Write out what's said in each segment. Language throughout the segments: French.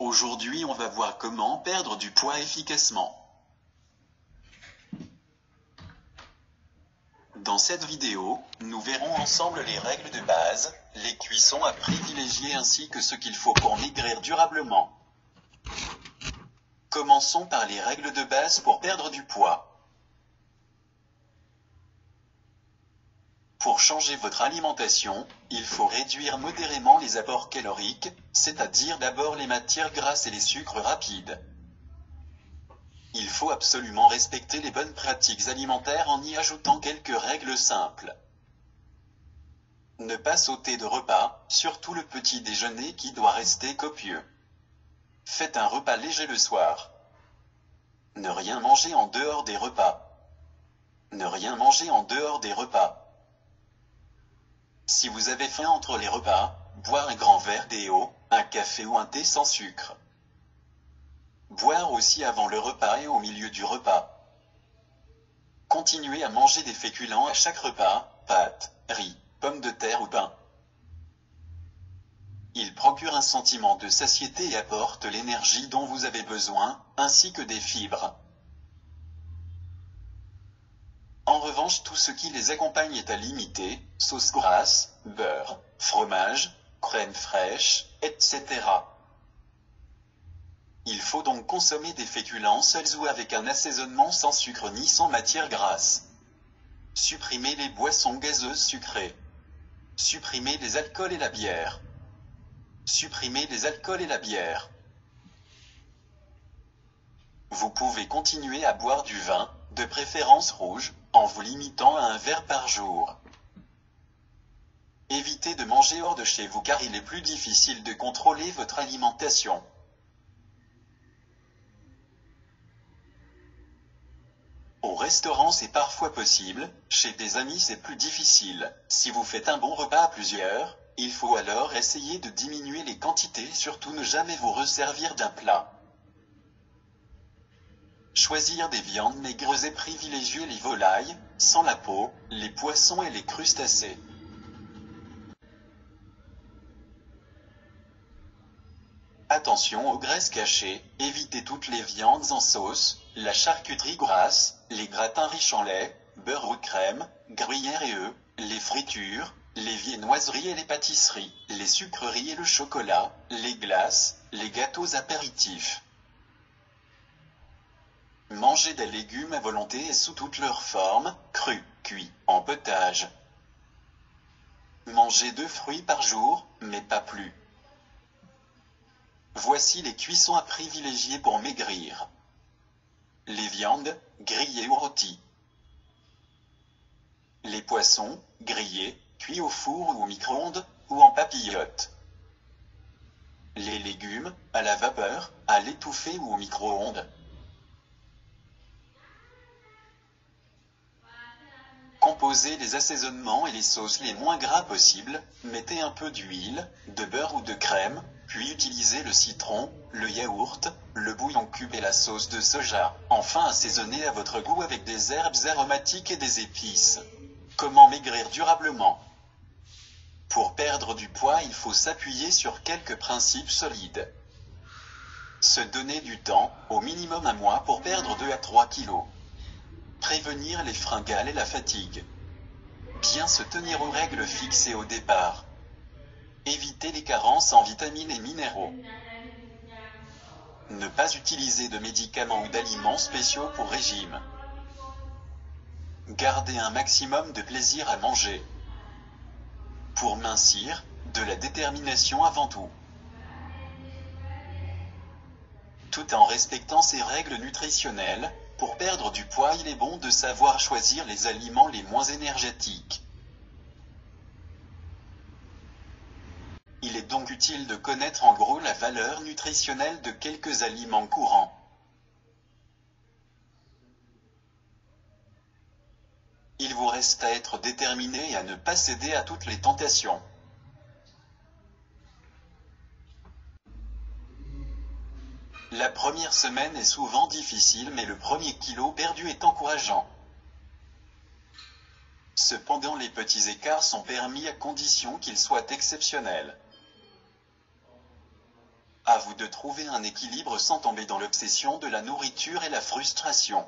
Aujourd'hui on va voir comment perdre du poids efficacement. Dans cette vidéo, nous verrons ensemble les règles de base, les cuissons à privilégier ainsi que ce qu'il faut pour maigrir durablement. Commençons par les règles de base pour perdre du poids. Pour changer votre alimentation, il faut réduire modérément les apports caloriques, c'est-à-dire d'abord les matières grasses et les sucres rapides. Il faut absolument respecter les bonnes pratiques alimentaires en y ajoutant quelques règles simples. Ne pas sauter de repas, surtout le petit déjeuner qui doit rester copieux. Faites un repas léger le soir. Ne rien manger en dehors des repas. Ne rien manger en dehors des repas. Si vous avez faim entre les repas, boire un grand verre d'eau, un café ou un thé sans sucre. Boire aussi avant le repas et au milieu du repas. Continuez à manger des féculents à chaque repas, pâtes, riz, pommes de terre ou pain. Ils procurent un sentiment de satiété et apportent l'énergie dont vous avez besoin, ainsi que des fibres. En revanche, tout ce qui les accompagne est à limiter, sauce grasse, beurre, fromage, crème fraîche, etc. Il faut donc consommer des féculents seuls ou avec un assaisonnement sans sucre ni sans matière grasse. Supprimez les boissons gazeuses sucrées. Supprimez les alcools et la bière. Supprimez les alcools et la bière. Vous pouvez continuer à boire du vin, de préférence rouge, en vous limitant à un verre par jour. Évitez de manger hors de chez vous car il est plus difficile de contrôler votre alimentation. Au restaurant c'est parfois possible, chez des amis c'est plus difficile. Si vous faites un bon repas à plusieurs, il faut alors essayer de diminuer les quantités et surtout ne jamais vous resservir d'un plat. Choisir des viandes maigres et privilégier les volailles, sans la peau, les poissons et les crustacés. Attention aux graisses cachées, évitez toutes les viandes en sauce, la charcuterie grasse, les gratins riches en lait, beurre ou crème, gruyère et œufs, les fritures, les viennoiseries et les pâtisseries, les sucreries et le chocolat, les glaces, les gâteaux apéritifs. Mangez des légumes à volonté et sous toutes leurs formes, crus, cuits, en potage. Mangez 2 fruits par jour, mais pas plus. Voici les cuissons à privilégier pour maigrir. Les viandes, grillées ou rôties. Les poissons, grillés, cuits au four ou au micro-ondes, ou en papillotes. Les légumes, à la vapeur, à l'étouffée ou au micro-ondes. Composez les assaisonnements et les sauces les moins gras possibles, mettez un peu d'huile, de beurre ou de crème, puis utilisez le citron, le yaourt, le bouillon cube et la sauce de soja. Enfin assaisonnez à votre goût avec des herbes aromatiques et des épices. Comment maigrir durablement? Pour perdre du poids, il faut s'appuyer sur quelques principes solides. Se donner du temps, au minimum 1 mois pour perdre 2 à 3 kilos. Prévenir les fringales et la fatigue. Bien se tenir aux règles fixées au départ. Éviter les carences en vitamines et minéraux. Ne pas utiliser de médicaments ou d'aliments spéciaux pour régime. Garder un maximum de plaisir à manger. Pour mincir, de la détermination avant tout. Tout en respectant ces règles nutritionnelles, pour perdre du poids, il est bon de savoir choisir les aliments les moins énergétiques. Il est donc utile de connaître en gros la valeur nutritionnelle de quelques aliments courants. Il vous reste à être déterminé et à ne pas céder à toutes les tentations. La première semaine est souvent difficile mais le premier kilo perdu est encourageant. Cependant les petits écarts sont permis à condition qu'ils soient exceptionnels. À vous de trouver un équilibre sans tomber dans l'obsession de la nourriture et la frustration.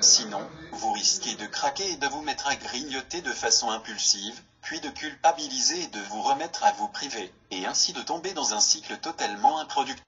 Sinon, vous risquez de craquer et de vous mettre à grignoter de façon impulsive, puis de culpabiliser et de vous remettre à vous priver, et ainsi de tomber dans un cycle totalement improductif.